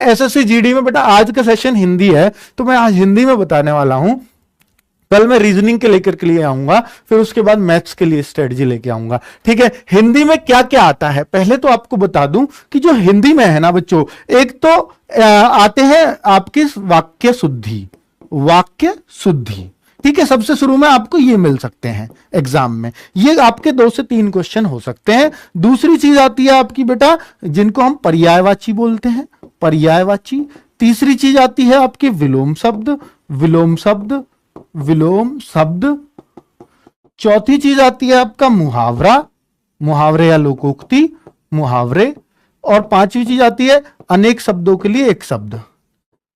SSC GD में बेटा आज का सेशन हिंदी है, तो मैं आज हिंदी में बताने वाला हूं। कल मैं रीजनिंग के लेकर के लिए आऊंगा, फिर उसके बाद मैथ्स के लिए स्ट्रेटजी लेके आऊंगा। ठीक है, हिंदी में क्या क्या आता है पहले तो आपको बता दूं कि जो हिंदी में है ना बच्चों, एक तो आते हैं आपकी वाक्य शुद्धि, वाक्य शुद्धि। ठीक है, सबसे शुरू में आपको ये मिल सकते हैं एग्जाम में, ये आपके 2 से 3 क्वेश्चन हो सकते हैं। दूसरी चीज आती है आपकी बेटा जिनको हम पर्यायवाची बोलते हैं, पर्यायवाची। तीसरी चीज आती है आपकी विलोम शब्द, विलोम शब्द, विलोम शब्द। चौथी चीज आती है आपका मुहावरा, मुहावरे या लोकोक्ति, मुहावरे। और पांचवी चीज आती है अनेक शब्दों के लिए एक शब्द,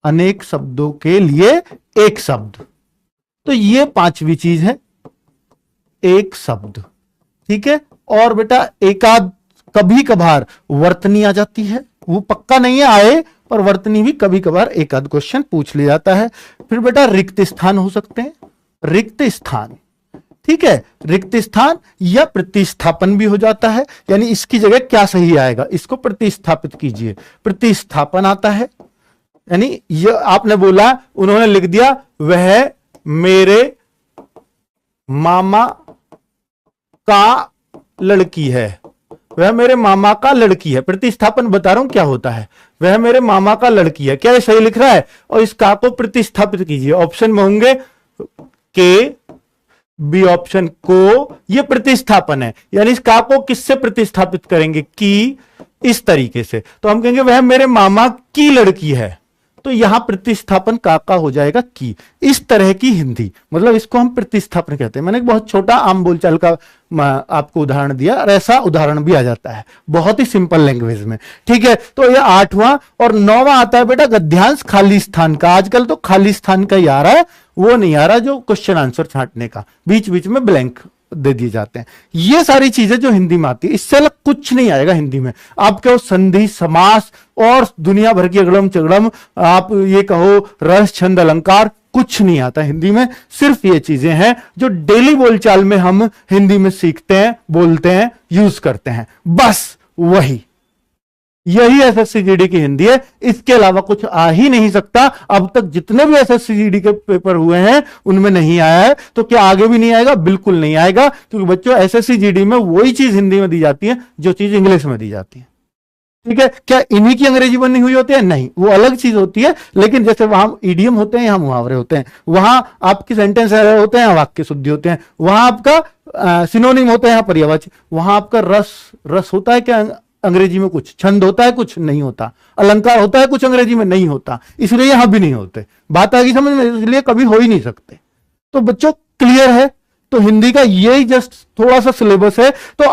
अनेक शब्दों के लिए एक शब्द। तो ये पांचवी चीज है, एक शब्द। ठीक है, और बेटा एकाध कभी कभार वर्तनी आ जाती है, वो पक्का नहीं है आए, पर वर्तनी भी कभी कभार एक आध क्वेश्चन पूछ लिया जाता है। फिर बेटा रिक्त स्थान हो सकते हैं, रिक्त स्थान। ठीक है, रिक्त स्थान या प्रतिस्थापन भी हो जाता है, यानी इसकी जगह क्या सही आएगा, इसको प्रतिस्थापित कीजिए, प्रतिस्थापन आता है। यानी ये आपने बोला, उन्होंने लिख दिया वह मेरे मामा का लड़की है, वह मेरे मामा का लड़की है। प्रतिस्थापन बता रहा हूं क्या होता है, वह मेरे मामा का लड़की है, क्या ये सही लिख रहा है? और इस का को प्रतिस्थापित कीजिए, ऑप्शन में होंगे के, बी ऑप्शन को, ये प्रतिस्थापन है। यानी इस का को किससे प्रतिस्थापित करेंगे, की, इस तरीके से। तो हम कहेंगे वह मेरे मामा की लड़की है, तो यहां प्रतिस्थापन का हो जाएगा की। इस तरह की हिंदी, मतलब इसको हम प्रतिस्थापन कहते हैं। मैंने एक बहुत छोटा आम बोलचाल का आपको उदाहरण दिया, और ऐसा उदाहरण भी आ जाता है बहुत ही सिंपल लैंग्वेज में। ठीक है, तो ये 8वां और 9वां आता है बेटा गद्यांश खाली स्थान का। आजकल तो खाली स्थान का ही आ रहा है, वो नहीं आ रहा जो क्वेश्चन आंसर छांटने का, बीच बीच में ब्लैंक दे दिए जाते हैं। ये सारी चीजें जो हिंदी में आती है, इससे अलग कुछ नहीं आएगा हिंदी में। आपके संधि, समास और दुनिया भर की अगड़म चगड़म, आप ये कहो रस, छंद, अलंकार, कुछ नहीं आता हिंदी में। सिर्फ ये चीजें हैं जो डेली बोलचाल में हम हिंदी में सीखते हैं, बोलते हैं, यूज करते हैं, बस वही, यही एसएससी जीडी की हिंदी है। इसके अलावा कुछ आ ही नहीं सकता। अब तक जितने भी एसएससी जीडी के पेपर हुए हैं उनमें नहीं आया है, तो क्या आगे भी नहीं आएगा? बिल्कुल नहीं आएगा, क्योंकि बच्चों एसएससी जीडी में वही चीज हिंदी में दी जाती है जो चीज इंग्लिश में दी जाती है। ठीक है, क्या इन्हीं की अंग्रेजी बनी हुई होती है? नहीं, वो अलग चीज होती है। लेकिन जैसे वहां ईडियम होते हैं, यहां मुहावरे होते हैं, वहां आपके सेंटेंस होते हैं, वाक्य शुद्धि होते हैं, वहां आपका सिनोनिम होते हैं, पर्यायवाची, वहां आपका रस होता है क्या अंग्रेजी में, कुछ छंद होता है, कुछ नहीं होता, अलंकार होता है, कुछ अंग्रेजी में नहीं होता, इसलिए यहां भी नहीं होते। बात आ गई समझ में? इसलिए कभी हो ही नहीं सकते। तो बच्चों क्लियर है? तो हिंदी का यही जस्ट थोड़ा सा सिलेबस है। तो